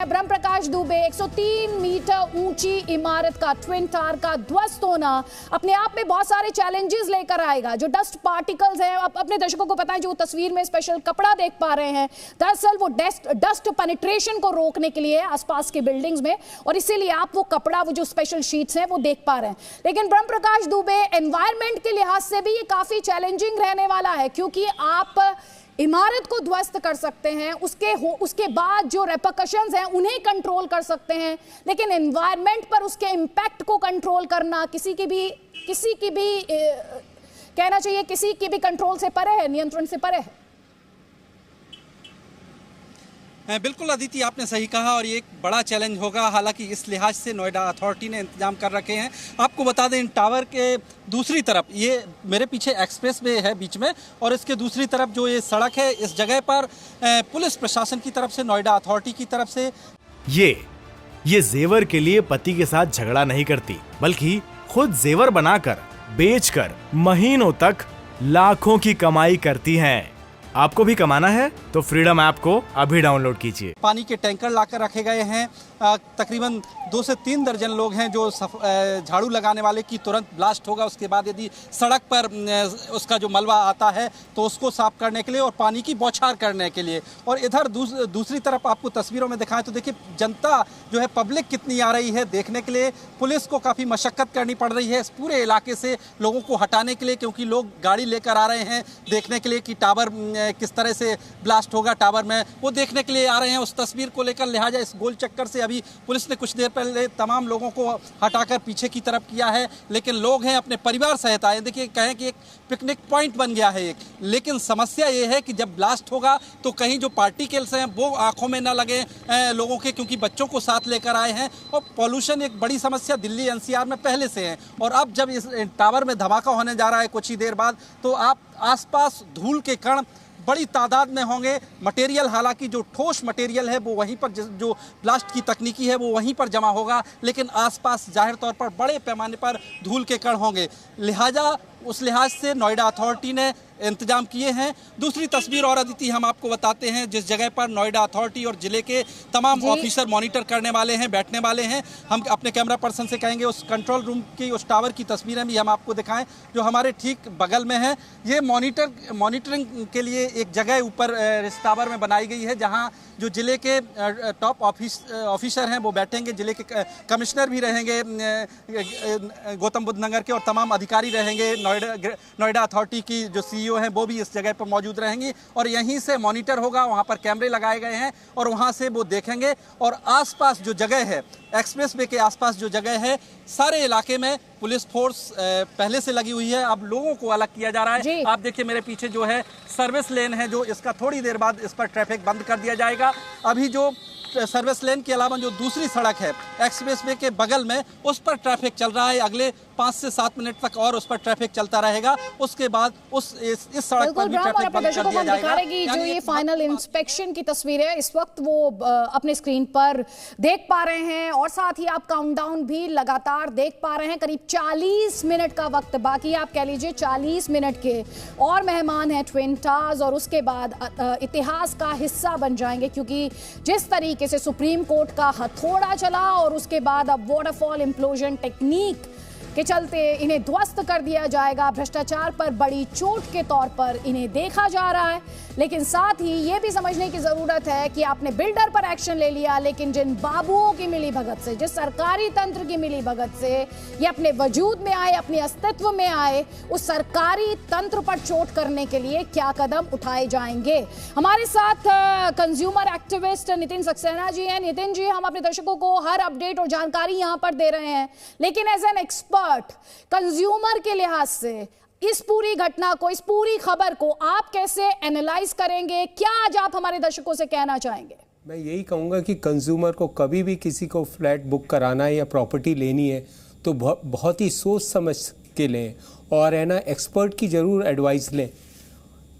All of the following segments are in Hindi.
ब्रह्म प्रकाश दुबे 103 मीटर ऊंची इमारत का ट्विन टावर का ध्वस्त होना अपने आप में बहुत सारे चैलेंजेस लेकर आएगा। जो डस्ट पार्टिकल्स हैं, अपने दर्शकों को पता है, जो तस्वीर में स्पेशल कपड़ा देख पा रहे हैं, दरअसल वो डस्ट पेनिट्रेशन को रोकने के लिए आसपास के बिल्डिंग्स में, और इसीलिए आप वो कपड़ा, वो जो स्पेशल शीट्स हैं वो देख पा रहे हैं। लेकिन ब्रह्म प्रकाश दुबे एनवायरमेंट के लिहाज से भी ये काफी चैलेंजिंग रहने वाला है, क्योंकि आप इमारत को ध्वस्त कर सकते हैं, उसके बाद जो रेपरकशंस हैं उन्हें कंट्रोल कर सकते हैं, लेकिन एनवायरनमेंट पर उसके इम्पैक्ट को कंट्रोल करना किसी की भी कहना चाहिए किसी की भी कंट्रोल से परे है, नियंत्रण से परे है। बिल्कुल अदिति, आपने सही कहा और ये एक बड़ा चैलेंज होगा। हालांकि इस लिहाज से नोएडा अथॉरिटी ने इंतजाम कर रखे हैं। आपको बता दें, इन टावर के दूसरी तरफ, ये मेरे पीछे एक्सप्रेस वे है बीच में, और इसके दूसरी तरफ जो ये सड़क है, इस जगह पर पुलिस प्रशासन की तरफ से, नोएडा अथॉरिटी की तरफ से ये जेवर के लिए पति के साथ झगड़ा नहीं करती, बल्कि खुद जेवर बनाकर बेचकर महीनों तक लाखों की कमाई करती हैं। आपको भी कमाना है तो फ्रीडम ऐप को अभी डाउनलोड कीजिए। पानी के टैंकर लाकर रखे गए हैं। तकरीबन 2 से 3 दर्जन लोग हैं जो झाड़ू लगाने वाले की तुरंत ब्लास्ट होगा, उसके बाद यदि सड़क पर उसका जो मलबा आता है तो उसको साफ करने के लिए और पानी की बौछार करने के लिए। और इधर दूसरी तरफ आपको तस्वीरों में दिखाएं तो देखिए, जनता जो है, पब्लिक कितनी आ रही है देखने के लिए। पुलिस को काफ़ी मशक्क़त करनी पड़ रही है इस पूरे इलाके से लोगों को हटाने के लिए, क्योंकि लोग गाड़ी लेकर आ रहे हैं देखने के लिए कि टावर किस तरह से ब्लास्ट होगा टावर में, वो देखने के लिए आ रहे हैं। उस तस्वीर को लेकर लिहाजा इस गोल चक्कर से अभी पुलिस ने कुछ देर पहले तमाम लोगों को हटाकर पीछे की तरफ किया है, लेकिन लोग हैं अपने परिवार सहित आए। देखिए, कहें कि एक पिकनिक पॉइंट बन गया है एक, लेकिन समस्या ये है कि जब ब्लास्ट होगा तो कहीं जो पार्टिकल्स हैं वो आंखों में ना लगे लोगों के, क्योंकि बच्चों को साथ लेकर आए हैं। और पॉल्यूशन एक बड़ी समस्या दिल्ली एनसीआर में पहले से है, और अब जब इस टावर में धमाका होने जा रहा है कुछ ही देर बाद, तो आप आसपास धूल के कण बड़ी तादाद में होंगे। मटेरियल, हालांकि जो ठोस मटेरियल है वो वहीं पर, जो ब्लास्ट की तकनीकी है वो वहीं पर जमा होगा, लेकिन आसपास जाहिर तौर पर बड़े पैमाने पर धूल के कण होंगे। लिहाजा उस लिहाज से नोएडा अथॉरिटी ने इंतजाम किए हैं। दूसरी तस्वीर और अदिति हम आपको बताते हैं, जिस जगह पर नोएडा अथॉरिटी और जिले के तमाम ऑफिसर मॉनिटर करने वाले हैं, बैठने वाले हैं। हम अपने कैमरा पर्सन से कहेंगे उस कंट्रोल रूम की, उस टावर की तस्वीरें भी हम आपको दिखाएं जो हमारे ठीक बगल में है। ये मॉनिटरिंग के लिए एक जगह ऊपर इस टावर में बनाई गई है, जहाँ जो जिले के टॉप ऑफिसर हैं वो बैठेंगे, जिले के कमिश्नर भी रहेंगे गौतम बुद्ध नगर के, और तमाम अधिकारी रहेंगे। नोएडा अथॉरिटी की जो सीईओ हैं वो भी इस जगह पर मौजूद रहेंगी, और यहीं से मॉनिटर होगा। वहाँ पर कैमरे लगाए गए हैं और वहाँ से वो देखेंगे। और आसपास जो जगह है, एक्सप्रेस वे के आसपास जो जगह है, सारे इलाके में पुलिस फोर्स पहले से लगी हुई है। अब लोगों को अलग किया जा रहा है। आप देखिए, मेरे पीछे जो है सर्विस लेन है, जो इसका थोड़ी देर बाद इस पर ट्रैफिक बंद कर दिया जाएगा। अभी जो सर्विस लेन के अलावा जो दूसरी सड़क है एक्सप्रेस वे के बगल में, उस पर ट्रैफिक चल रहा है। अगले 5 से 7 मिनट तक और उस पर ट्रैफिक चलता रहेगा। उसके बाद इस सड़क पर भी ट्रैफिक बंद कर दिया जाएगा। जो ये फाइनल इंस्पेक्शन की तस्वीर है इस वक्त वो अपने स्क्रीन पर देख पा रहे हैं, और साथ ही आप काउंटडाउन भी लगातार देख पा रहे हैं। करीब 40 मिनट का वक्त बाकी, आप कह लीजिए 40 मिनट के और मेहमान हैं ट्विन टावर्स, और उसके बाद इतिहास का हिस्सा बन जाएंगे, क्योंकि जिस तरीके से सुप्रीम कोर्ट का हथौड़ा चला और उसके बाद अब वाटरफॉल इम्प्लोजन टेक्निक के चलते इन्हें ध्वस्त कर दिया जाएगा। भ्रष्टाचार पर बड़ी चोट के तौर पर इन्हें देखा जा रहा है, लेकिन साथ ही यह भी समझने की जरूरत है कि आपने बिल्डर पर एक्शन ले लिया, लेकिन जिन बाबुओं की मिलीभगत से, जिस सरकारी तंत्र की मिलीभगत से ये अपने वजूद में आए, अपने अस्तित्व में आए, उस सरकारी तंत्र पर चोट करने के लिए क्या कदम उठाए जाएंगे। हमारे साथ कंज्यूमर एक्टिविस्ट नितिन सक्सेना जी हैं। नितिन जी, हम अपने दर्शकों को हर अपडेट और जानकारी यहां पर दे रहे हैं, लेकिन एज एन एक्सपर्ट, कंज्यूमर के लिहाज से इस पूरी घटना को, इस पूरी खबर को आप कैसे एनालाइज करेंगे? क्या आज आप हमारे दर्शकों से कहना चाहेंगे? मैं यही कहूँगा कि कंज्यूमर को कभी भी किसी को फ्लैट बुक कराना है या प्रॉपर्टी लेनी है तो बहुत ही सोच समझ के लें, और है ना, एक्सपर्ट की ज़रूर एडवाइस लें,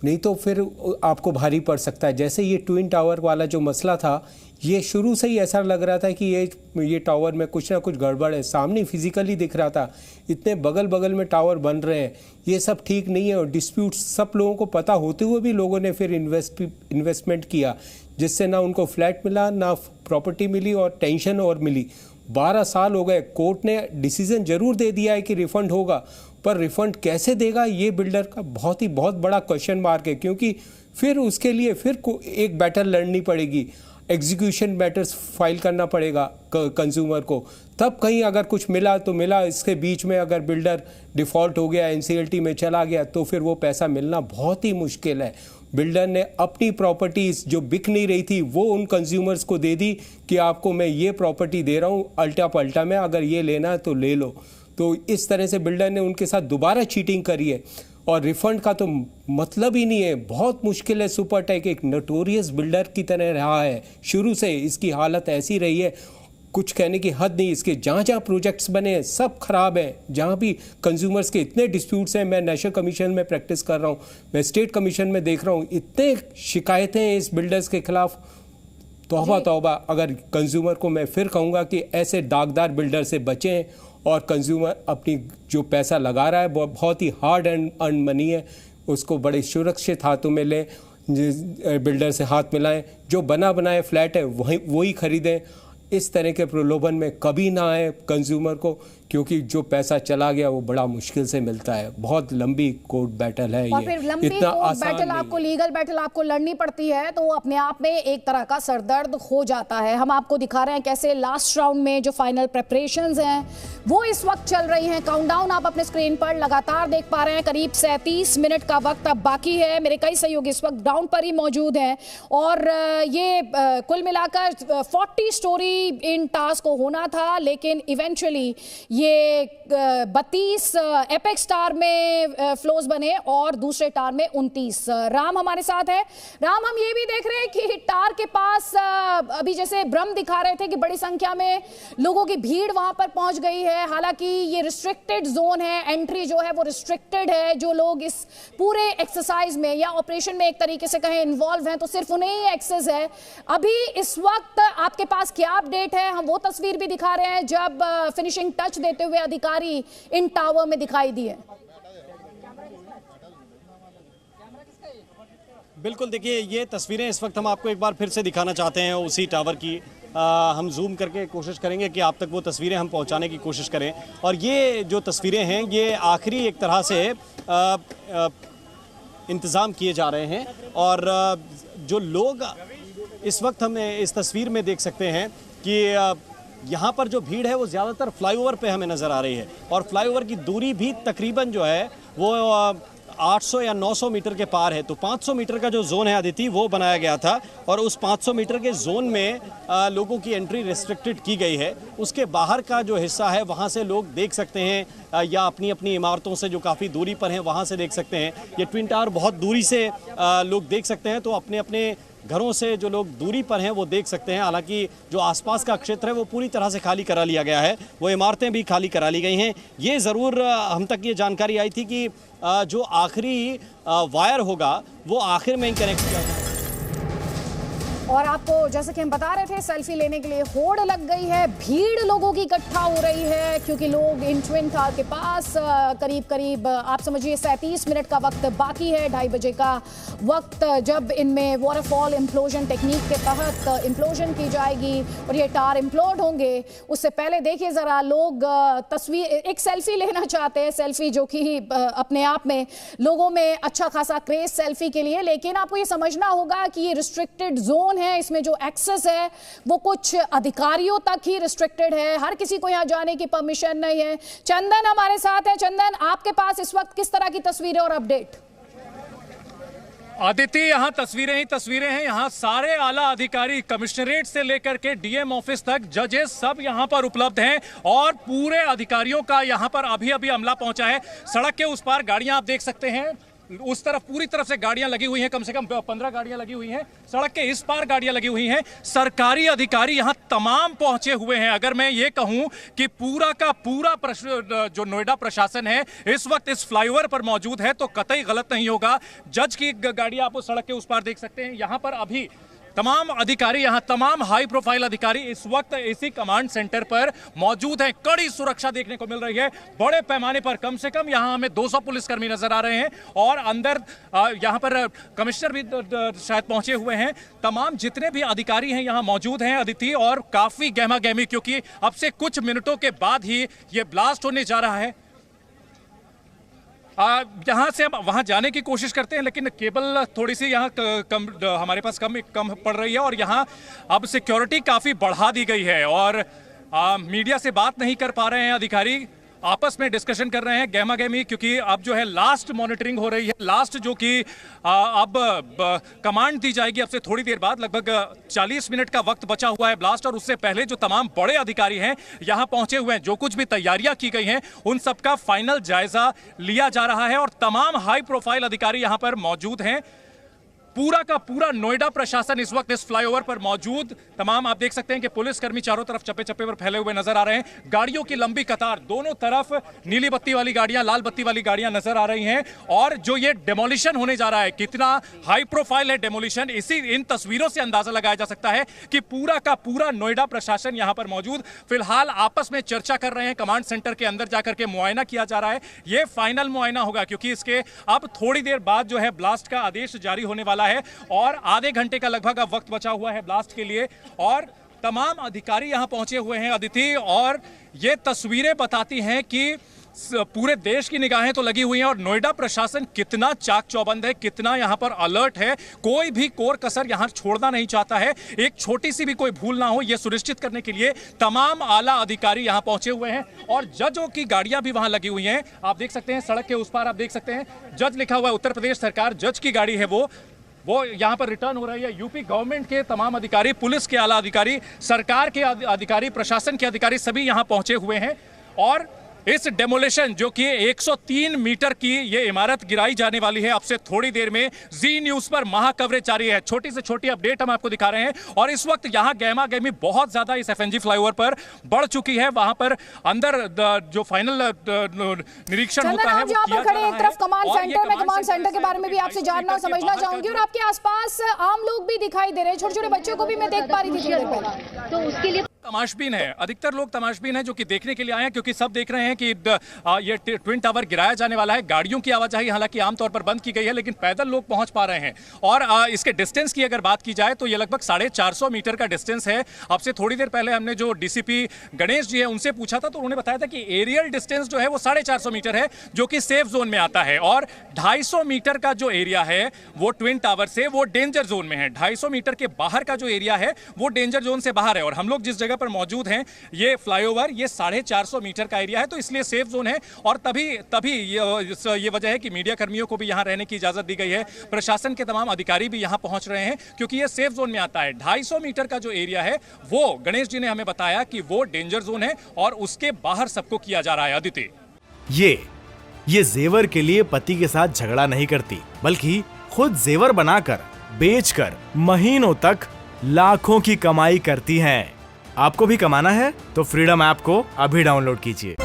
नहीं तो फिर आपको भारी पड़ सकता है। जैसे ये ट्विन टावर वाला जो मसला था, ये शुरू से ही ऐसा लग रहा था कि ये टावर में कुछ ना कुछ गड़बड़ है, सामने फिजिकली दिख रहा था। इतने बगल बगल में टावर बन रहे हैं, ये सब ठीक नहीं है। और डिस्प्यूट सब लोगों को पता होते हुए भी लोगों ने फिर इन्वेस्टमेंट किया, जिससे ना उनको फ्लैट मिला, ना प्रॉपर्टी मिली, और टेंशन और मिली। 12 साल हो गए। कोर्ट ने डिसीजन जरूर दे दिया है कि रिफंड होगा, पर रिफंड कैसे देगा ये बिल्डर का बहुत बड़ा क्वेश्चन मार्क है, क्योंकि फिर उसके लिए फिर एक बैटल लड़नी पड़ेगी, एग्जीक्यूशन मैटर्स फाइल करना पड़ेगा कंज्यूमर को। तब कहीं अगर कुछ मिला तो मिला, इसके बीच में अगर बिल्डर डिफ़ॉल्ट हो गया, एनसीएलटी में चला गया, तो फिर वो पैसा मिलना बहुत ही मुश्किल है। बिल्डर ने अपनी प्रॉपर्टीज़ जो बिक नहीं रही थी वो उन कंज्यूमर्स को दे दी कि आपको मैं ये प्रॉपर्टी दे रहा हूँ अल्टा पल्टा में, अगर ये लेना है तो ले लो। तो इस तरह से बिल्डर ने उनके साथ दोबारा चीटिंग करी है, और रिफंड का तो मतलब ही नहीं है। बहुत मुश्किल है। सुपरटेक एक नोटोरियस बिल्डर की तरह रहा है, शुरू से इसकी हालत ऐसी रही है, कुछ कहने की हद नहीं। इसके जहाँ जहाँ प्रोजेक्ट्स बने हैं सब खराब हैं, जहाँ भी कंज्यूमर्स के इतने डिस्प्यूट्स हैं। मैं नेशनल कमीशन में प्रैक्टिस कर रहा हूँ, मैं स्टेट कमीशन में देख रहा हूँ, इतने शिकायतें हैं इस बिल्डर्स के खिलाफ। तौबा तौबा। अगर कंज्यूमर को मैं फिर कहूँगा कि ऐसे दागदार बिल्डर से बचें, और कंज्यूमर अपनी जो पैसा लगा रहा है वो बहुत ही हार्ड एंड अर्न मनी है, उसको बड़े सुरक्षित हाथों में लें, बिल्डर से हाथ मिलाएं। जो बना बनाए फ्लैट है वही खरीदें। इस तरह के प्रलोभन में कभी ना आए कंज्यूमर को, क्योंकि जो पैसा चला गया वो बड़ा मुश्किल से मिलता है। बहुत लंबी कोर्ट बैटल है, और फिर लंबी कोर्ट बैटल आपको, लीगल बैटल आपको लड़नी पड़ती है, तो अपने आप में एक तरह का सरदर्द हो जाता है। हम आपको दिखा रहे हैं कैसे लास्ट राउंड में जो फाइनल प्रेपरेशंस हैं वो इस वक्त चल रही हैं। काउंटडाउन आप अपने स्क्रीन पर लगातार देख पा रहे हैं। करीब 37 मिनट का वक्त अब बाकी है। मेरे कई सहयोगी इस वक्त ग्राउंड पर ही मौजूद हैं, और ये कुल मिलाकर 40 स्टोरी इन टास्क को होना था, लेकिन इवेंचुअली ये 32 एपेक्स टावर में फ्लोज बने और दूसरे टावर में 29। राम हमारे साथ है। राम, हम ये भी देख रहे हैं कि टावर के पास अभी जैसे ब्रह्म दिखा रहे थे कि बड़ी संख्या में लोगों की भीड़ वहां पर पहुंच गई है। हालांकि ये रिस्ट्रिक्टेड जोन है, एंट्री जो है वो रिस्ट्रिक्टेड है। जो लोग इस पूरे एक्सरसाइज में या ऑपरेशन में एक तरीके से कहें इन्वॉल्व हैं, तो सिर्फ उन्हें ही एक्सेस है। अभी इस वक्त आपके पास क्या अपडेट है? हम वो तस्वीर भी दिखा रहे हैं जब फिनिशिंग टच देते हुए अधिकारी इन टावर में दिखाई दिए। बिल्कुल, देखिए ये तस्वीरें इस वक्त हम आपको एक बार फिर से दिखाना चाहते हैं उसी टावर की। हम जूम करके कोशिश करेंगे कि आप तक वो तस्वीरें हम पहुंचाने की कोशिश करें। और ये जो तस्वीरें हैं ये आखिरी एक तरह से इंतज़ाम किए जा रहे हैं, और जो लोग इस वक्त हम इस तस्वीर में देख सकते हैं कि यहाँ पर जो भीड़ है वो ज़्यादातर फ्लाईओवर पे हमें नज़र आ रही है, और फ्लाईओवर की दूरी भी तकरीबन जो है वो 800 या 900 मीटर के पार है। तो 500 मीटर का जो जोन है आदिति वो बनाया गया था, और उस 500 मीटर के जोन में लोगों की एंट्री रिस्ट्रिक्टेड की गई है। उसके बाहर का जो हिस्सा है वहाँ से लोग देख सकते हैं, या अपनी अपनी इमारतों से जो काफ़ी दूरी पर हैं वहाँ से देख सकते हैं। ये ट्विन टावर बहुत दूरी से लोग देख सकते हैं, तो अपने अपने घरों से जो लोग दूरी पर हैं वो देख सकते हैं। हालांकि जो आसपास का क्षेत्र है वो पूरी तरह से खाली करा लिया गया है, वो इमारतें भी खाली करा ली गई हैं। ये ज़रूर हम तक ये जानकारी आई थी कि जो आखिरी वायर होगा वो आखिर में ही कनेक्ट किया जाएगा। और आपको जैसे कि हम बता रहे थे, सेल्फी लेने के लिए होड़ लग गई है, भीड़ लोगों की इकट्ठा हो रही है, क्योंकि लोग इन ट्विन टावर के पास करीब आप समझिए 37 मिनट का वक्त बाकी है। 2:30 बजे का वक्त जब इनमें वाटरफॉल इम्प्लोजन टेक्निक के तहत इम्प्लोजन की जाएगी और ये टावर इम्प्लोड होंगे। उससे पहले देखिए ज़रा, लोग तस्वीर एक सेल्फी लेना चाहते हैं, सेल्फी जो कि अपने आप में लोगों में अच्छा खासा क्रेज सेल्फी के लिए। लेकिन आपको ये समझना होगा कि ये रिस्ट्रिक्टेड जोन है, इसमें जो एक्सेस है वो कुछ अधिकारियों तक ही रिस्ट्रिक्टेड है, हर किसी को यहां जाने की परमिशन नहीं है। चंदन हमारे साथ है। चंदन, आपके पास इस वक्त किस तरह की तस्वीरें और अपडेट? आदित्य, यहाँ तस्वीरें ही तस्वीरें हैं। यहाँ सारे आला अधिकारी, कमिश्नरेट से लेकर के डीएम ऑफिस तक, जजेस सब यहाँ पर उपलब्ध हैं, और पूरे अधिकारियों का यहाँ पर अभी अभी अमला पहुंचा है। सड़क के उस पार गाड़ियां आप देख सकते हैं, उस तरफ पूरी तरफ से गाड़ियां लगी हुई हैं, कम से कम 15 गाड़ियां लगी हुई हैं। सड़क के इस पार गाड़ियां लगी हुई हैं। सरकारी अधिकारी यहां तमाम पहुंचे हुए हैं। अगर मैं ये कहूं कि पूरा का पूरा जो नोएडा प्रशासन है इस वक्त इस फ्लाईओवर पर मौजूद है तो कतई गलत नहीं होगा। जज की गाड़ी आप उस सड़क के उस पार देख सकते हैं। यहां पर अभी तमाम अधिकारी यहाँ, तमाम हाई प्रोफाइल अधिकारी इस वक्त इसी कमांड सेंटर पर मौजूद हैं। कड़ी सुरक्षा देखने को मिल रही है बड़े पैमाने पर। कम से कम यहाँ हमें 200 पुलिसकर्मी नजर आ रहे हैं और अंदर यहाँ पर कमिश्नर भी शायद पहुंचे हुए हैं। तमाम जितने भी अधिकारी हैं यहाँ मौजूद हैं अदिति, और काफी गहमा गहमी, क्योंकि अब से कुछ मिनटों के बाद ही ये ब्लास्ट होने जा रहा है। यहाँ से हम वहाँ जाने की कोशिश करते हैं, लेकिन केबल थोड़ी सी यहाँ कम हमारे पास कम पड़ रही है और यहाँ अब सिक्योरिटी काफ़ी बढ़ा दी गई है और मीडिया से बात नहीं कर पा रहे हैं अधिकारी। आपस में डिस्कशन कर रहे हैं गहमा गहमी, क्योंकि अब जो है लास्ट मॉनिटरिंग हो रही है। लास्ट जो कि अब कमांड दी जाएगी अब से थोड़ी देर बाद। लगभग 40 मिनट का वक्त बचा हुआ है ब्लास्ट, और उससे पहले जो तमाम बड़े अधिकारी हैं यहां पहुंचे हुए हैं। जो कुछ भी तैयारियां की गई हैं उन सबका फाइनल जायजा लिया जा रहा है और तमाम हाई प्रोफाइल अधिकारी यहां पर मौजूद हैं। पूरा का पूरा नोएडा प्रशासन इस वक्त इस फ्लाईओवर पर मौजूद। तमाम आप देख सकते हैं कि पुलिसकर्मी चारों तरफ चप्पे चप्पे पर फैले हुए नजर आ रहे हैं। गाड़ियों की लंबी कतार, दोनों तरफ नीली बत्ती वाली गाड़ियां, लाल बत्ती वाली गाड़ियां नजर आ रही हैं। और जो ये डेमोलिशन होने जा रहा है, कितना हाई प्रोफाइल है डेमोलिशन, इन तस्वीरों से अंदाजा लगाया जा सकता है कि पूरा का पूरा नोएडा प्रशासन यहां पर मौजूद। फिलहाल आपस में चर्चा कर रहे हैं। कमांड सेंटर के अंदर जाकर के मुआयना किया जा रहा है। यह फाइनल मुआयना होगा, क्योंकि इसके अब थोड़ी देर बाद जो है ब्लास्ट का आदेश जारी होने वाला है और आधे घंटे का लगभग अब वक्त बचा हुआ है ब्लास्ट के लिए। और तमाम अधिकारी यहां पहुंचे हुए हैं अदिति, और ये तस्वीरें बताती हैं कि पूरे देश की निगाहें तो लगी हुई हैं और नोएडा प्रशासन कितना चाक चौबंद है, कितना यहां पर अलर्ट है। कोई भी कोर कसर यहां छोड़ना नहीं चाहता है। एक छोटी सी भी कोई भूल ना हो, यह सुनिश्चित करने के लिए तमाम आला अधिकारी यहां पहुंचे हुए हैं और जजों की गाड़ियां भी वहां लगी हुई हैं। आप देख सकते हैं सड़क के उस पार आप देख सकते हैं जज लिखा हुआ है, उत्तर प्रदेश सरकार जज की गाड़ी है वो यहाँ पर रिटर्न हो रही है। यूपी गवर्नमेंट के तमाम अधिकारी, पुलिस के आला अधिकारी, सरकार के अधिकारी, प्रशासन के अधिकारी सभी यहाँ पहुंचे हुए हैं। और इस डेमोलिशन जो कि 103 मीटर की ये इमारत गिराई जाने वाली है, अब से थोड़ी देर में जी न्यूज पर महा कवरेज जारी है। छोटी से छोटी अपडेट हम आपको दिखा रहे हैं और इस वक्त यहाँ गहमा गहमी बहुत ज्यादा इस एफएनजी फ्लाईओवर पर बढ़ चुकी है। वहां पर अंदर जो फाइनल निरीक्षण होता है वो किया जा रहा है। एक तरफ कमांड सेंटर में, कमांड सेंटर के बारे में भी आपसे जानना और समझना चाहूंगी। और आपके आसपास आम लोग भी दिखाई दे रहे हैं, छोटे छोटे बच्चों को भी मैं देख पा रही थी। तो उसके लिए तमाशबीन है, अधिकतर लोग तमाशबीन हैं जो कि देखने के लिए आए हैं, क्योंकि सब देख रहे हैं कि ये ट्विन टावर गिराया जाने वाला है। गाड़ियों की आवाजाही हालांकि आमतौर पर बंद की गई है, लेकिन पैदल लोग पहुंच पा रहे हैं। और इसके डिस्टेंस की अगर बात की जाए तो ये लगभग 450 मीटर का डिस्टेंस है। अब से थोड़ी देर पहले हमने जो डीसीपी गणेश जी है उनसे पूछा था, तो उन्होंने बताया था कि एरियल डिस्टेंस जो है वो 450 मीटर है, जो कि सेफ जोन में आता है। और 250 मीटर का जो एरिया है वो ट्विन टावर से वो डेंजर जोन में है। 250 मीटर के बाहर का जो एरिया है वो डेंजर जोन से बाहर है। और हम लोग जिस जगह पर मौजूद हैं, ये फ्लाईओवर ये 450 मीटर का एरिया है, तो इसलिए सेफ जोन है। और तभी ये वजह है कि मीडिया कर्मियों को भी यहां रहने की इजाजत दी गई है। प्रशासन के तमाम अधिकारी भी यहां पहुंच रहे हैं, क्योंकि ये सेफ जोन में आता है। 250 मीटर का जो एरिया है वो गणेश जी ने हमें बताया कि वो डेंजर जोन है और उसके बाहर सबको किया जा रहा है। अदिति, ये जेवर के लिए पति के साथ झगड़ा नहीं करती, बल्कि खुद जेवर बनाकर बेचकर महीनों तक लाखों की कमाई करती हैं। आपको भी कमाना है तो फ्रीडम ऐप को अभी डाउनलोड कीजिए।